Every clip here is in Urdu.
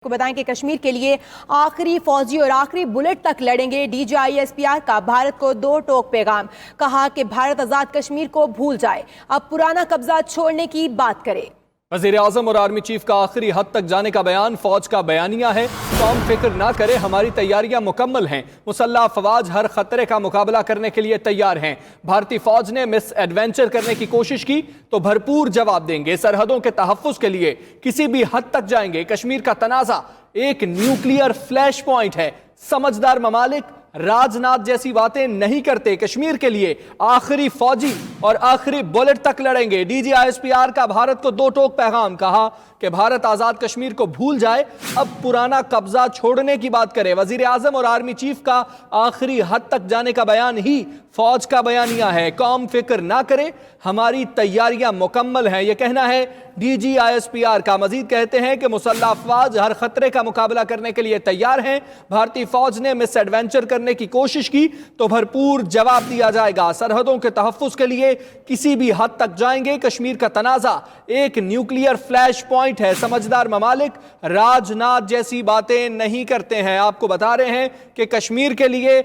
کو بتائیں کہ کشمیر کے لیے آخری فوجی اور آخری بلٹ تک لڑیں گے۔ D G I S P R کا بھارت کو دو ٹوک پیغام، کہا کہ بھارت آزاد کشمیر کو بھول جائے، اب پرانا قبضہ چھوڑنے کی بات کرے۔ وزیر اعظم اور آرمی چیف کا آخری حد تک جانے کا بیان، فوج کا بیانیہ ہے، قوم فکر نہ کرے، ہماری تیاریاں مکمل ہیں، مسلح افواج ہر خطرے کا مقابلہ کرنے کے لیے تیار ہیں، بھارتی فوج نے مس ایڈونچر کرنے کی کوشش کی تو بھرپور جواب دیں گے، سرحدوں کے تحفظ کے لیے کسی بھی حد تک جائیں گے، کشمیر کا تنازع ایک نیوکلیئر فلیش پوائنٹ ہے، سمجھدار ممالک راج ناتھ جیسی باتیں نہیں کرتے، کشمیر کے لیے آخری فوجی اور آخری بلٹ تک لڑیں گے۔ D G I S P R کا بھارت کو دو ٹوک پیغام، کہا کہ بھارت آزاد کشمیر کو بھول جائے، اب پرانا قبضہ چھوڑنے کی بات کرے۔ وزیر اعظم اور آرمی چیف کا آخری حد تک جانے کا بیان ہی فوج کا بیانیہ ہے، قوم فکر نہ کرے، ہماری تیاریاں مکمل ہیں، یہ کہنا ہے D G I S P R کا۔ مزید کہتے ہیں کہ مسلح افواج ہر خطرے کا مقابلہ کرنے کے لیے تیار ہیں، بھارتی فوج نے مس ایڈونچر کرنے کی کوشش کی تو بھرپور جواب دیا جائے گا، سرحدوں کے تحفظ کے لیے کسی بھی حد تک جائیں گے، کشمیر کا تنازع ایک نیوکلیئر فلیش پوائنٹ ہے، سمجھدار ممالک راج ناتھ جیسی باتیں نہیں کرتے ہیں۔ آپ کو بتا رہے ہیں کہ کشمیر کے لیے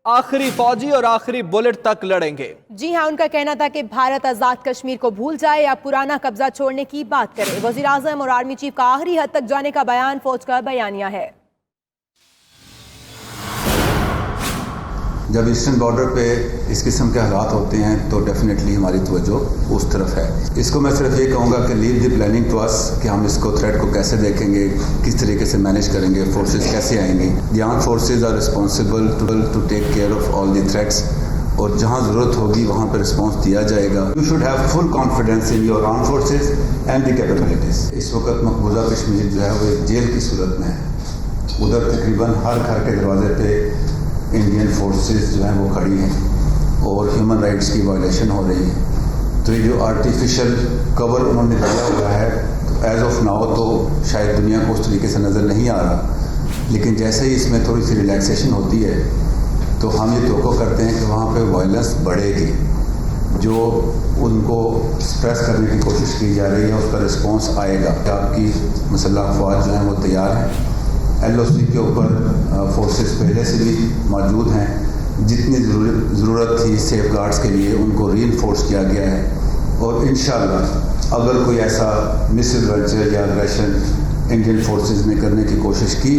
آخری فوجی اور آخری بلٹ تک لڑیں گے۔ جی ہاں، ان کا کہنا تھا کہ بھارت آزاد کشمیر کو بھول جائے یا پرانا قبضہ چھوڑنے کی بات کرے۔ وزیر اعظم اور آرمی چیف کا آخری حد تک جانے کا بیان فوج کا بیانیہ ہے۔ جب ایسٹرن بارڈر پہ اس قسم کے حالات ہوتے ہیں تو ڈیفینیٹلی ہماری توجہ اس طرف ہے۔ اس کو میں صرف یہ کہوں گا کہ لیو دی پلاننگ ٹو اس، کہ ہم اس کو تھریٹ کو کیسے دیکھیں گے، کس طریقے سے مینیج کریں گے، فورسز کیسے آئیں گی۔ The armed forces are responsible to take care of all the threats, اور جہاں ضرورت ہوگی وہاں پہ رسپانس دیا جائے گا۔ You should have full confidence in your armed forces and the capabilities. اس وقت مقبوضہ کشمیر جو ہے وہ ایک جیل کی صورت میں ہے، ادھر تقریباً ہر گھر کے دروازے پہ انڈین فورسز جو ہیں وہ کھڑی ہیں اور ہیومن رائٹس کی وائلیشن ہو رہی ہے۔ تو یہ جو آرٹیفیشل کور انہوں نے دیا ہوا ہے ایز آف ناؤ تو شاید دنیا کو اس طریقے سے نظر نہیں آ رہا، لیکن جیسے ہی اس میں تھوڑی سی ریلیکسیشن ہوتی ہے تو ہم یہ توقع کرتے ہیں کہ وہاں پہ وائلنس بڑھے گی، جو ان کو سپریس کرنے کی کوشش کی جا رہی ہے اس کا رسپانس آئے گا۔ آپ کی مسلح افواج جو ہیں وہ تیار ہیں، ایل او سی کے اوپر فورسز پہلے سے بھی موجود ہیں، جتنی ضرورت تھی سیف گارڈز کے لیے ان کو ری انفورس کیا گیا ہے، اور انشاءاللہ اگر کوئی ایسا مس ایڈونچر یا اگریشن انڈین فورسز نے کرنے کی کوشش کی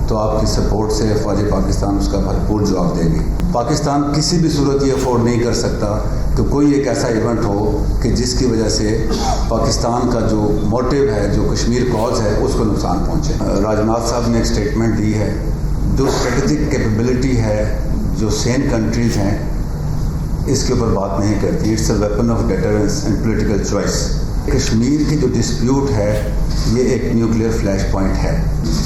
تو آپ کی سپورٹ سے افواج پاکستان اس کا بھرپور جواب دے گی۔ پاکستان کسی بھی صورت یہ افورڈ نہیں کر سکتا کہ کوئی ایک ایسا ایونٹ ہو کہ جس کی وجہ سے پاکستان کا جو موٹیو ہے، جو کشمیر کاز ہے، اس کو نقصان پہنچے۔ راجناتھ صاحب نے ایک اسٹیٹمنٹ دی ہے، جو اسٹریٹجک کیپیبلٹی ہے، جو سین کنٹریز ہیں، اس کے اوپر بات نہیں کرتی۔ It's a weapon of deterrence and political choice. Kashmir کی جو ڈسپیوٹ ہے یہ ایک نیوکلیئر فلیش پوائنٹ ہے۔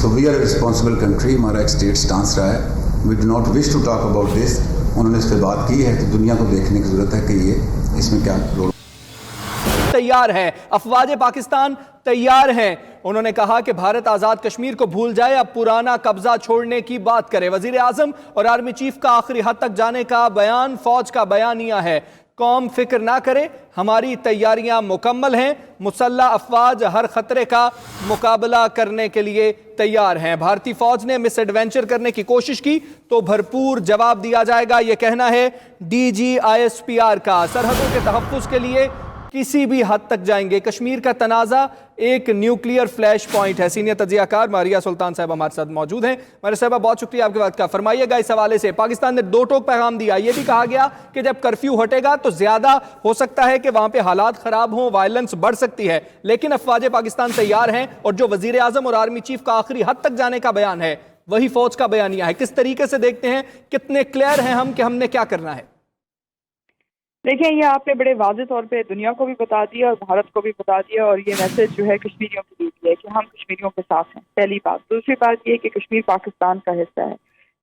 تو we are a responsible country, ہمارا ایک اسٹیٹ سٹانس رہا ہے، we do not wish to talk about this. انہوں نے اس پہ بات کی ہے تو دنیا کو دیکھنے کی ضرورت ہے کہ یہ اس میں کیا رول تیار ہے، افواج پاکستان تیار ہیں۔ انہوں نے کہا کہ بھارت آزاد کشمیر کو بھول جائے، اب پرانا قبضہ چھوڑنے کی بات کرے۔ وزیر اعظم اور آرمی چیف کا آخری حد تک جانے کا بیان فوج کا بیانیہ ہے، قوم فکر نہ کرے، ہماری تیاریاں مکمل ہیں، مسلح افواج ہر خطرے کا مقابلہ کرنے کے لیے تیار ہیں، بھارتی فوج نے مس ایڈونچر کرنے کی کوشش کی تو بھرپور جواب دیا جائے گا، یہ کہنا ہے D G I S P R کا۔ سرحدوں کے تحفظ کے لیے کسی بھی حد تک جائیں گے، کشمیر کا تنازع ایک نیوکلیئر فلیش پوائنٹ ہے۔ سینئر تجزیہ کار ماریا سلطان صاحب ہمارے ساتھ موجود ہیں۔ ماریا صاحبہ، بہت شکریہ آپ کے وقت کا۔ فرمائیے گا اس حوالے سے، پاکستان نے دو ٹوک پیغام دیا، یہ بھی کہا گیا کہ جب کرفیو ہٹے گا تو زیادہ ہو سکتا ہے کہ وہاں پہ حالات خراب ہوں، وائلنس بڑھ سکتی ہے، لیکن افواج پاکستان تیار ہیں، اور جو وزیر اعظم اور آرمی چیف کا آخری حد تک جانے کا بیان ہے وہی فوج کا بیانیہ ہے۔ کس طریقے سے دیکھتے ہیں، کتنے کلیئر ہیں ہم کہ ہم نے کیا کرنا ہے؟ دیکھیں، یہ آپ نے بڑے واضح طور پہ دنیا کو بھی بتا دیا اور بھارت کو بھی بتا دیا، اور یہ میسج جو ہے کشمیریوں کے لیے بھی ہے کہ ہم کشمیریوں کے ساتھ ہیں، پہلی بات۔ دوسری بات یہ کہ کشمیر پاکستان کا حصہ ہے۔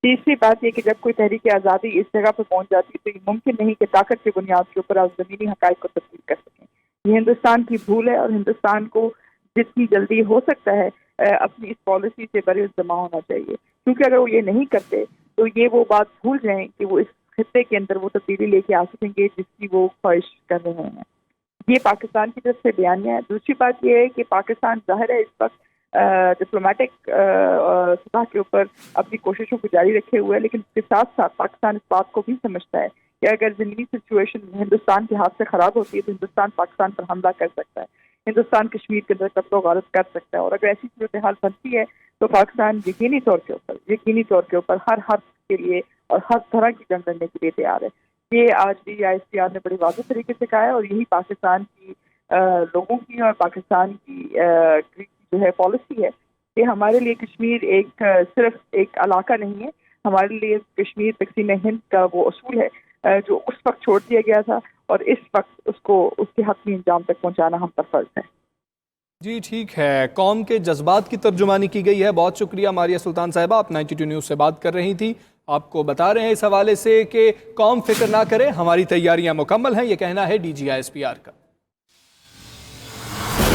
تیسری بات یہ کہ جب کوئی تحریک آزادی اس جگہ پہ پہنچ جاتی ہے تو یہ ممکن نہیں کہ طاقت کی بنیاد کے اوپر آپ زمینی حقائق کو تبدیل کر سکیں۔ یہ ہندوستان کی بھول ہے، اور ہندوستان کو جتنی جلدی ہو سکتا ہے اپنی اس پالیسی سے بر الزامہ ہونا چاہیے، کیونکہ اگر وہ یہ نہیں کرتے تو یہ وہ بات بھول جائیں کہ وہ اس خطے کے اندر وہ تبدیلی لے کے آ سکیں گے جس کی وہ خواہش کر رہے ہیں۔ یہ پاکستان کی طرف سے بیانیہ ہے۔ دوسری بات یہ ہے کہ پاکستان ظاہر ہے اس وقت ڈپلومیٹک سطح کے اوپر اپنی کوششوں کو جاری رکھے ہوئے ہے، لیکن اس کے ساتھ ساتھ پاکستان اس بات کو بھی سمجھتا ہے کہ اگر زمینی سچویشن ہندوستان کے ہاتھ سے خراب ہوتی ہے تو ہندوستان پاکستان پر حملہ کر سکتا ہے، ہندوستان کشمیر کے اندر قبضہ و غارت کر سکتا ہے، اور اگر ایسی صورتحال بنتی ہے تو پاکستان یقینی طور کے اوپر ہر حرف کے لیے اور ہر طرح کی جنگ لڑنے کے لیے تیار ہے۔ یہ آج بھی ISPR نے بڑی واضح طریقے سے کہا ہے، اور یہی پاکستان کی لوگوں کی اور پاکستان کی جو ہے پالیسی ہے کہ ہمارے لیے کشمیر صرف ایک علاقہ نہیں ہے، ہمارے لیے کشمیر تقسیم ہند کا وہ اصول ہے جو اس وقت چھوڑ دیا گیا تھا، اور اس وقت اس کو اس کے حتمی انجام تک پہنچانا ہم پر فرض ہے۔ جی ٹھیک ہے، قوم کے جذبات کی ترجمانی کی گئی ہے۔ بہت شکریہ ماریہ سلطان صاحبہ، آپ 92 نیوز سے بات کر رہی تھی۔ آپ کو بتا رہے ہیں اس حوالے سے کہ قوم فکر نہ کرے، ہماری تیاریاں مکمل ہیں، یہ کہنا ہے DG ISPR کا۔